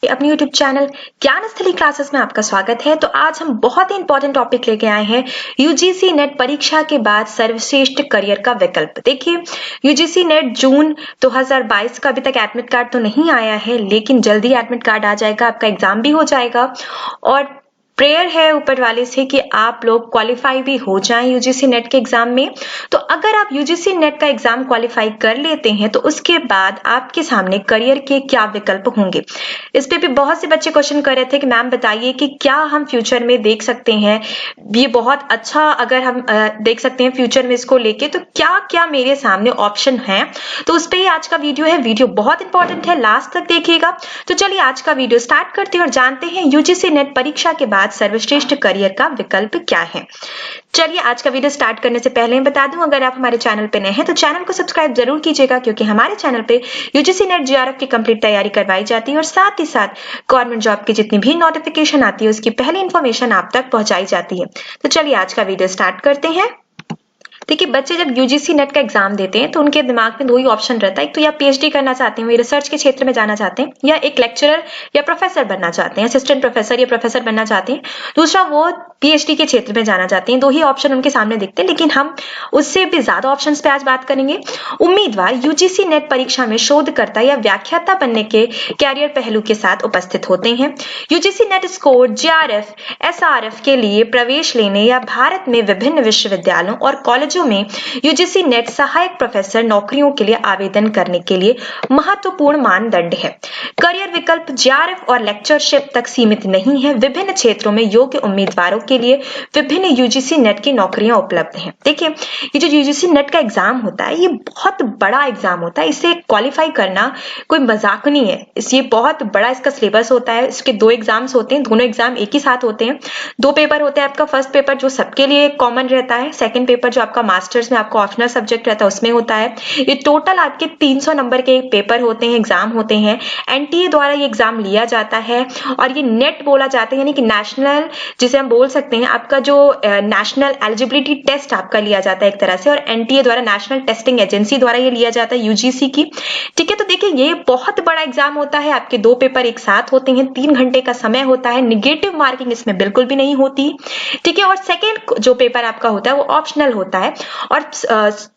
अपने YouTube channel ज्ञान स्थली क्लासेस में आपका स्वागत है। तो आज हम बहुत ही इंपॉर्टेंट टॉपिक लेके आए हैं, यूजीसी नेट परीक्षा के बाद सर्वश्रेष्ठ करियर का विकल्प। देखिए, यूजीसी नेट जून 2022 का अभी तक एडमिट कार्ड तो नहीं आया है, लेकिन जल्दी एडमिट कार्ड आ जाएगा, आपका एग्जाम भी हो जाएगा और प्रेयर है ऊपर वाले से कि आप लोग क्वालिफाई भी हो जाएं यूजीसी नेट के एग्जाम में। तो अगर आप यूजीसी नेट का एग्जाम क्वालिफाई कर लेते हैं तो उसके बाद आपके सामने करियर के क्या विकल्प होंगे। इस पे भी बहुत से बच्चे क्वेश्चन कर रहे थे कि मैम बताइए कि क्या हम फ्यूचर में देख सकते हैं, ये बहुत अच्छा अगर हम देख सकते हैं फ्यूचर में इसको लेके, तो क्या क्या मेरे सामने ऑप्शन है। तो उस पे ही आज का वीडियो है। वीडियो बहुत इंपॉर्टेंट है, लास्ट तक देखिएगा। तो चलिए आज का वीडियो स्टार्ट करते हैं और जानते हैं यूजीसी नेट परीक्षा के बाद सर्वश्रेष्ठ करियर का विकल्प क्या है। चलिए आज का वीडियो स्टार्ट करने से पहले बता दूं, अगर आप हमारे चैनल पे नए हैं तो चैनल को सब्सक्राइब जरूर कीजिएगा, क्योंकि हमारे चैनल पे यूजीसी नेट जीआरएफ की कंप्लीट तैयारी करवाई जाती है और साथ ही साथ गवर्नमेंट जॉब की जितनी भी नोटिफिकेशन आती है उसकी पहली इंफॉर्मेशन आप तक पहुंचाई जाती है। तो चलिए आज का वीडियो स्टार्ट करते हैं। देखिए, बच्चे जब यूजीसी नेट का एग्जाम देते हैं तो उनके दिमाग में दो ही ऑप्शन रहता है। एक तो या पीएचडी करना चाहते हैं, वो रिसर्च के क्षेत्र में जाना चाहते हैं, या एक लेक्चरर या प्रोफेसर बनना चाहते हैं, असिस्टेंट प्रोफेसर या प्रोफेसर बनना चाहते हैं। दूसरा वो पीएचडी के क्षेत्र में जाना चाहते हैं। दो ही ऑप्शन उनके सामने दिखते हैं, लेकिन हम उससे भी ज्यादा ऑप्शन पे आज बात करेंगे। उम्मीदवार यूजीसी नेट परीक्षा में शोधकर्ता या व्याख्याता बनने के कैरियर पहलू के साथ उपस्थित होते हैं। UGC net score GRF SRF के लिए प्रवेश लेने या भारत में विभिन्न विश्वविद्यालयों और कॉलेजों में यूजीसी नेट सहायक प्रोफेसर नौकरियों के लिए आवेदन करने के लिए महत्वपूर्ण मानदंड है। करियर विकल्प जीआरएफ और लेक्चरशिप तक सीमित नहीं है। विभिन्न क्षेत्रों में योग्य उम्मीदवारों के लिए विभिन्न यूजीसी नेट की नौकरियां उपलब्ध हैं। देखिए, ये जो यूजीसी नेट का एग्जाम होता है, ये बहुत बड़ा एग्जाम होता है। इसे क्वालिफाई करना कोई मजाक नहीं है। ये बहुत बड़ा इसका सिलेबस होता है। इसके दो एग्जाम्स होते हैं, दोनों एग्जाम एक ही साथ होते हैं। दो पेपर होते हैं। आपका फर्स्ट पेपर जो सबके लिए कॉमन रहता है, सेकंड पेपर जो आपका मास्टर्स में आपका ऑप्शनल सब्जेक्ट रहता है उसमें होता है। ये टोटल आपके 300 नंबर के पेपर होते हैं, एग्जाम होते हैं। एनटीए द्वारा ये एग्जाम लिया जाता है और ये नेट बोला जाता है, यानी कि नेशनल, जिसे हम बोल सकते हैं आपका जो नेशनल एलिजिबिलिटी टेस्ट आपका लिया जाता है एक तरह से, और एनटीए द्वारा नेशनल टेस्टिंग एजेंसी द्वारा ये लिया जाता है यूजीसी की। ठीक है, तो देखिए ये बहुत बड़ा एग्जाम होता है। आपके दो पेपर एक साथ होते हैं, 3 घंटे का समय होता है। निगेटिव मार्किंग इसमें बिल्कुल भी नहीं होती। ठीक है, और सेकेंड जो पेपर आपका होता है वो ऑप्शनल होता है और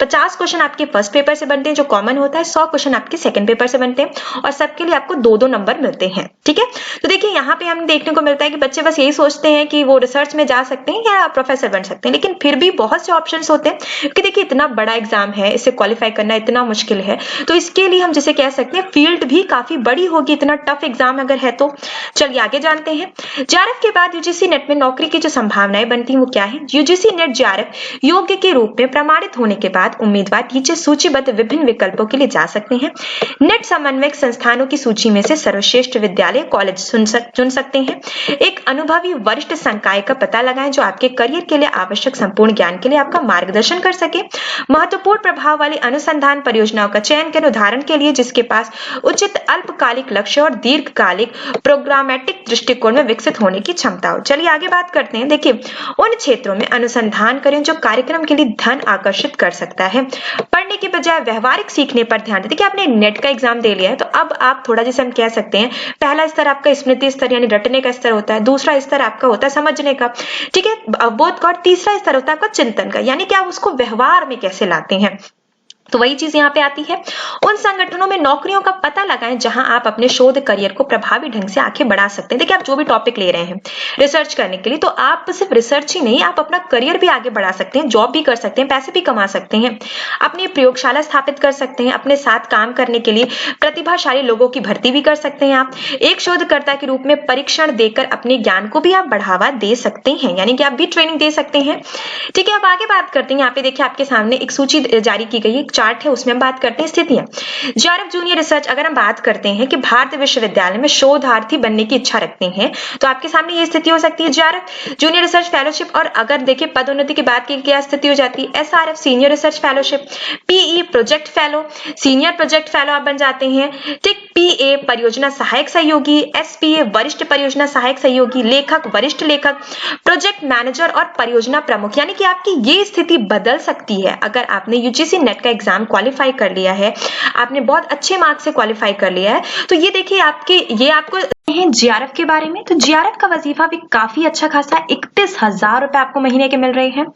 50 क्वेश्चन आपके फर्स्ट पेपर से बनते हैं जो कॉमन होता है, 100 क्वेश्चन आपके सेकंड पेपर से बनते हैं और सबके लिए आपको 2-2 नंबर मिलते हैं। ठीक है, तो देखिए यहाँ पे हमें देखने को मिलता है कि बच्चे बस यही सोचते हैं कि वो रिसर्च में जा सकते हैं या प्रोफेसर बन सकते हैं, लेकिन फिर भी बहुत से ऑप्शंस होते हैं। क्योंकि देखिए इतना बड़ा एग्जाम है, इसे क्वालिफाई करना इतना मुश्किल है, तो इसके लिए हम जिसे कह सकते हैं फील्ड भी काफी बड़ी होगी, इतना टफ एग्जाम अगर है तो। चलिए आगे जानते हैं। जीआरएफ के बाद यूजीसी नेट में नौकरी की जो संभावनाएं बनती है वो क्या है। यूजीसी नेट जीआरएफ योग्य के रूप में प्रमाणित होने के बाद उम्मीदवार नीचे सूचीबद्ध विभिन्न विकल्पों के लिए जा सकते हैं। नेट समन्वयक संस्थानों की सूची में से सर्वश्रेष्ठ विद्यालय कॉलेज चुन सकते हैं। एक अनुभवी वरिष्ठ संकाय का पता लगाएं जो आपके करियर के लिए आवश्यक संपूर्ण ज्ञान के लिए आपका मार्गदर्शन कर सके। महत्वपूर्ण प्रभाव वाली अनुसंधान परियोजनाओं का चयन करें, उदाहरण के लिए जिसके पास उचित अल्पकालिक लक्ष्य और दीर्घकालिक प्रोग्रामेटिक दृष्टिकोण में विकसित होने की क्षमता हो। चलिए आगे बात करते हैं। देखिए, उन क्षेत्रों में अनुसंधान करें जो कार्यक्रम के लिए धन आकर्षित कर सकता है। पढ़ने के बजाय व्यवहारिक सीखने पर ध्यान दें। देखिए, आपने नेट का एग्जाम दे लिया है तो अब आप थोड़ा, जैसे हम कह सकते हैं, पहला स्तर आपका स्मृति स्तर यानी रटने का स्तर होता है, दूसरा स्तर आपका होता है समझने का, ठीक है, बोध का, और तीसरा स्तर होता है आपका चिंतन का, यानी कि आप उसको व्यवहार में कैसे लाते हैं। तो वही चीज यहाँ पे आती है। उन संगठनों में नौकरियों का पता लगाएं जहां आप अपने शोध करियर को प्रभावी ढंग से आगे बढ़ा सकते हैं। देखिए, आप जो भी टॉपिक ले रहे हैं रिसर्च करने के लिए, तो आप सिर्फ रिसर्च ही नहीं, आप अपना करियर भी आगे बढ़ा सकते हैं, जॉब भी कर सकते हैं, पैसे भी कमा सकते हैं, अपनी प्रयोगशाला स्थापित कर सकते हैं, अपने साथ काम करने के लिए प्रतिभाशाली लोगों की भर्ती भी कर सकते हैं। आप एक शोधकर्ता के रूप में परीक्षण देकर अपने ज्ञान को भी आप बढ़ावा दे सकते हैं, यानी कि आप भी ट्रेनिंग दे सकते हैं। ठीक है, अब आगे बात करते हैं। यहाँ पे देखिए आपके सामने एक सूची जारी की गई है, चार्ट है, उसमें हम बात करते हैं स्थितियां। जीआरएफ जूनियर रिसर्च, अगर हम बात करते हैं कि भारतीय विश्वविद्यालय में शोधार्थी बनने की इच्छा रखते हैं तो आपके सामने ये स्थिति हो सकती है। जीआरएफ जूनियर रिसर्च फेलोशिप, और अगर देखिए पदोन्नति की बात की क्या स्थिति हो जाती है। SRF senior research fellowship, PE project fellow, senior project fellow आप बन जाते हैं। ठीक, पीए परियोजना सहायक सहयोगी, एसपीए वरिष्ठ परियोजना सहायक सहयोगी, लेखक वरिष्ठ लेखक, प्रोजेक्ट मैनेजर और परियोजना प्रमुख, यानी कि आपकी ये स्थिति बदल सकती है अगर आपने यूजीसी नेट का एग्जाम एग्जाम क्वालिफाई कर लिया है, आपने बहुत अच्छे मार्क्स से क्वालिफाई कर लिया है, तो ये देखिए ये आपको है जीआरएफ के बारे में। तो जीआरएफ का वजीफा भी काफी अच्छा खासा है, 31,000 रुपए आपको महीने के मिल रहे हैं।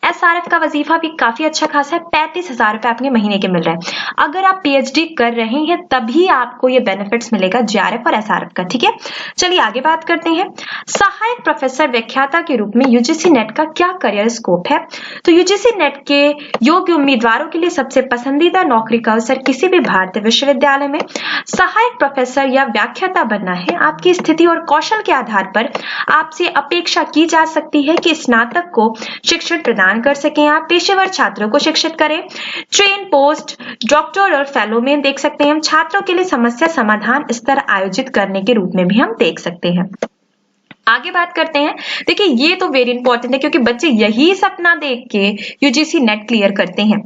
एसआरएफ का वजीफा भी काफी अच्छा खासा है, 35,000 रुपए आपके महीने के मिल रहे हैं। अगर आप पीएचडी कर रहे हैं तभी आपको ये बेनिफिट्स मिलेगा जीआरएफ और एसआरएफ का, ठीक है। चलिए आगे बात करते हैं। सहायक प्रोफेसर व्याख्याता के रूप में यूजीसी नेट का क्या करियर स्कोप है। तो यूजीसी नेट के योग्य उम्मीदवारों के लिए सबसे पसंदीदा नौकरी का अवसर किसी भी भारतीय विश्वविद्यालय में सहायक प्रोफेसर या व्याख्याता बनना है। आपकी स्थिति और कौशल के आधार पर आपसे अपेक्षा की जा सकती है कि स्नातक को शिक्षण प्रदान कर सकें। आप पेशेवर छात्रों को शिक्षित करें। ट्रेन पोस्ट डॉक्टर और फेलो में देख सकते हैं हम। छात्रों के लिए समस्या समाधान स्तर आयोजित करने के रूप में भी हम देख सकते हैं। आगे बात करते हैं। देखिए ये तो वेरी इंपॉर्टेंट है क्योंकि बच्चे यही सपना देख के यूजीसी नेट क्लियर करते हैं।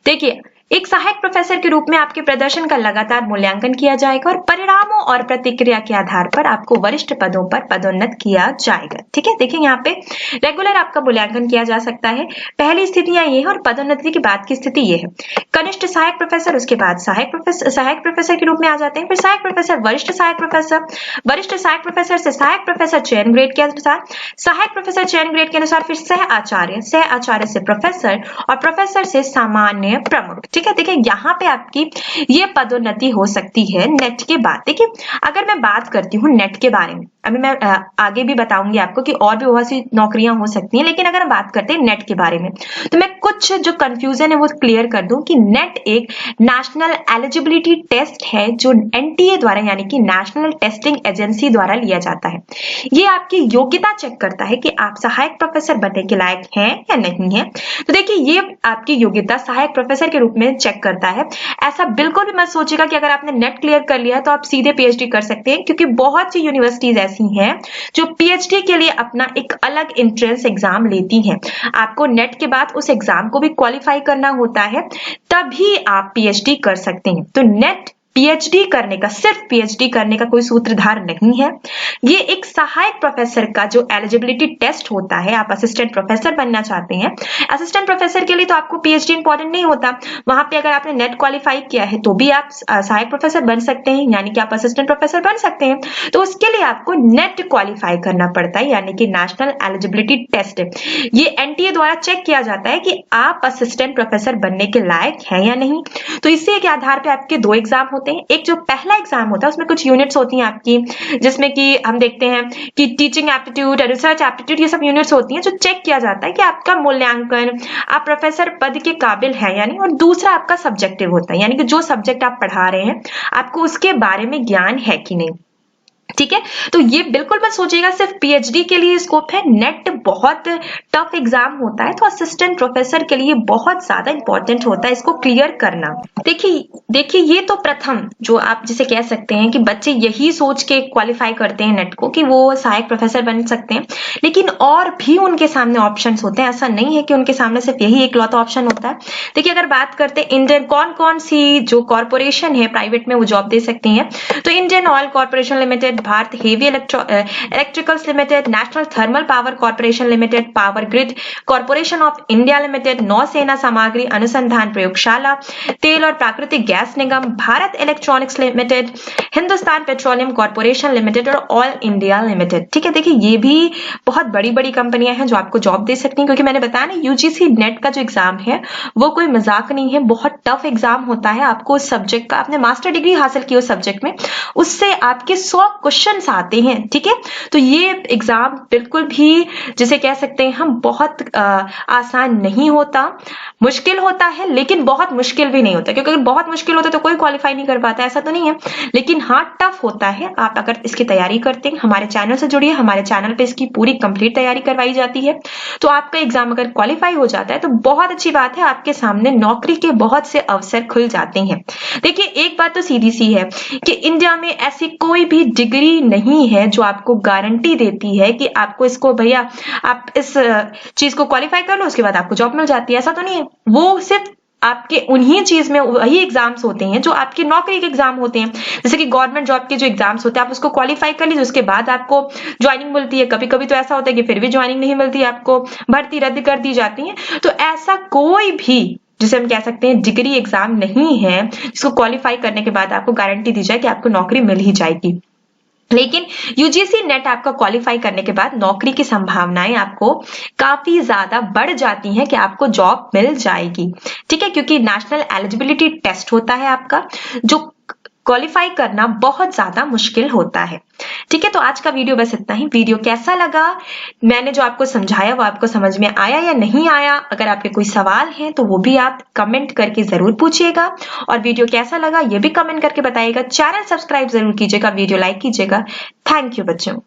देखिए एक सहायक प्रोफेसर के रूप में आपके प्रदर्शन का लगातार मूल्यांकन किया जाएगा और परिणामों और प्रतिक्रिया के आधार पर आपको वरिष्ठ पदों पर पदोन्नत किया जाएगा, ठीक है। देखिए यहाँ पे रेगुलर आपका मूल्यांकन किया जा सकता है। पहली स्थितियां ये है और पदोन्नति के बाद की स्थिति ये है। कनिष्ठ सहायक प्रोफेसर, उसके बाद सहायक प्रोफेसर के रूप में आ जाते हैं, फिर सहायक प्रोफेसर, वरिष्ठ सहायक प्रोफेसर, वरिष्ठ सहायक प्रोफेसर से सहायक प्रोफेसर चयन ग्रेड के अनुसार, सहायक प्रोफेसर चयन ग्रेड के अनुसार फिर सह आचार्य से प्रोफेसर और प्रोफेसर से सामान्य प्रमुख, ठीक है। देखिए यहाँ पे आपकी ये पदोन्नति हो सकती है नेट के बाद। देखिए अगर मैं बात करती हूँ नेट के बारे में, अभी मैं आगे भी बताऊंगी आपको कि और भी बहुत सी नौकरियां हो सकती हैं, लेकिन अगर हम बात करते हैं नेट के बारे में तो मैं कुछ जो कंफ्यूजन है वो क्लियर कर दूं कि नेट एक नेशनल एलिजिबिलिटी टेस्ट है जो एनटीए द्वारा यानी कि नेशनल टेस्टिंग एजेंसी द्वारा लिया जाता है। ये आपकी योग्यता चेक करता है कि आप सहायक प्रोफेसर बनने के लायक हैं या नहीं है। तो देखिए ये आपकी योग्यता सहायक प्रोफेसर के रूप में चेक करता है। ऐसा बिल्कुल भी मत सोचिएगा कि अगर आपने नेट क्लियर कर लिया तो आप सीधे पीएचडी कर सकते हैं, क्योंकि बहुत सी यूनिवर्सिटीज ऐसी हैं जो पीएचडी के लिए अपना एक अलग एंट्रेंस एग्जाम लेती हैं। आपको नेट के बाद उस एग्जाम को भी क्वालिफाई करना होता है, तभी आप पीएचडी कर सकते हैं। तो नेट पीएचडी करने का, सिर्फ पीएचडी करने का कोई सूत्रधार नहीं है। ये एक सहायक प्रोफेसर का जो एलिजिबिलिटी टेस्ट होता है। आप असिस्टेंट प्रोफेसर बनना चाहते हैं, असिस्टेंट प्रोफेसर के लिए तो आपको पीएचडी इंपॉर्टेंट नहीं होता। वहां पे अगर आपने नेट क्वालिफाई किया है तो भी आप सहायक प्रोफेसर बन सकते हैं, यानी कि आप असिस्टेंट प्रोफेसर बन सकते हैं। तो उसके लिए आपको नेट क्वालिफाई करना पड़ता है, यानी कि नेशनल एलिजिबिलिटी टेस्ट। ये एनटीए द्वारा चेक किया जाता है कि आप असिस्टेंट प्रोफेसर बनने के लायक हैं या नहीं। तो इसी के आधार पर आपके दो एग्जाम होते हैं। एक जो पहला एग्जाम होता है उसमें कुछ यूनिट्स होती हैं आपकी, जिसमें कि हम देखते हैं कि टीचिंग एप्टीट्यूड, रिसर्च एप्टीट्यूड, ये सब यूनिट्स होती हैं जो चेक किया जाता है कि आपका मूल्यांकन, आप प्रोफेसर पद के काबिल हैं यानी। और दूसरा आपका सब्जेक्टिव होता है, यानी कि जो सब्जेक्ट आप पढ़ा रहे हैं आपको उसके बारे में ज्ञान है कि नहीं, ठीक है। तो ये बिल्कुल मत सोचिएगा सिर्फ पीएचडी के लिए स्कोप है। नेट बहुत टफ एग्जाम होता है, तो असिस्टेंट प्रोफेसर के लिए बहुत ज्यादा इंपॉर्टेंट होता है इसको क्लियर करना। देखिए ये तो प्रथम जो आप जिसे कह सकते हैं कि बच्चे यही सोच के क्वालिफाई करते हैं नेट को कि वो सहायक प्रोफेसर बन सकते हैं, लेकिन और भी उनके सामने ऑप्शंस होते हैं। ऐसा नहीं है कि उनके सामने सिर्फ यही एकलौता ऑप्शन होता है। देखिए अगर बात करते हैं इंडियन कौन सी जो कॉर्पोरेशन है प्राइवेट में वो जॉब दे सकती है, तो Indian Oil Corporation Limited, Bharat Heavy Electricals Limited, National Thermal Power Corporation Limited, Power Grid Corporation of India Limited, नौसेना सामग्री अनुसंधान प्रयोगशाला, तेल और प्राकृतिक गैस निगम, Bharat Electronics Limited, Hindustan Petroleum Corporation Limited और ऑयल इंडिया लिमिटेड, ठीक है। देखिए ये भी बहुत बड़ी बड़ी कंपनियां हैं जो आपको जॉब दे सकती हैं, क्योंकि मैंने बताया ना यूजीसी नेट का जो एग्जाम है वो कोई मजाक नहीं है, बहुत टफ एग्जाम होता है। आपको उस सब्जेक्ट का, आपने मास्टर डिग्री हासिल की उस सब्जेक्ट में, उससे आपके 100 क्वेश्चंस आते हैं, ठीक है। तो ये एग्जाम बिल्कुल भी जिसे कह सकते हैं हम बहुत आसान नहीं होता, मुश्किल होता है, लेकिन बहुत मुश्किल भी नहीं होता, क्योंकि अगर बहुत मुश्किल होता तो कोई क्वालिफाई नहीं कर पाता, ऐसा तो नहीं है। लेकिन हाँ टफ होता है। आप अगर इसकी तैयारी करते हैं, हमारे चैनल से जुड़िए, हमारे चैनल पे इसकी पूरी कंप्लीट तैयारी करवाई जाती है। तो आपका एग्जाम अगर क्वालिफाई हो जाता है तो बहुत अच्छी बात है, आपके सामने नौकरी के बहुत से अवसर खुल जाते हैं। देखिए एक बात तो सीधी सी है कि इंडिया में ऐसी कोई भी डिग्री नहीं है जो आपको गारंटी देती है कि आपको इसको, भैया आप इस चीज को क्वालिफाई कर लो उसके बाद आपको जॉब मिल जाती है, ऐसा तो नहीं है। वो सिर्फ आपके उन्हीं चीज में वही एग्जाम्स होते हैं जो आपकी नौकरी के एग्जाम होते हैं। जैसे कि गवर्नमेंट जॉब के जो एग्जाम्स होते हैं, आप उसको क्वालिफाई कर लीजिए, उसके बाद आपको ज्वाइनिंग मिलती है। कभी कभी तो ऐसा होता है कि फिर भी ज्वाइनिंग नहीं मिलती, आपको भर्ती रद्द कर दी जाती है। तो ऐसा कोई भी जिसे हम कह सकते हैं डिग्री एग्जाम नहीं है, जिसको क्वालिफाई करने के बाद आपको गारंटी दी जाए कि आपको नौकरी मिल ही जाएगी। लेकिन यूजीसी नेट आपका क्वालिफाई करने के बाद नौकरी की संभावनाएं आपको काफी ज्यादा बढ़ जाती हैं कि आपको जॉब मिल जाएगी। ठीक है, क्योंकि नेशनल एलिजिबिलिटी टेस्ट होता है आपका, जो क्वालिफाई करना बहुत ज्यादा मुश्किल होता है। ठीक है, तो आज का वीडियो बस इतना ही। वीडियो कैसा लगा, मैंने जो आपको समझाया वो आपको समझ में आया या नहीं आया? अगर आपके कोई सवाल हैं तो वो भी आप कमेंट करके जरूर पूछिएगा, और वीडियो कैसा लगा ये भी कमेंट करके बताइएगा। चैनल सब्सक्राइब जरूर कीजिएगा, वीडियो लाइक कीजिएगा। थैंक यू बच्चों।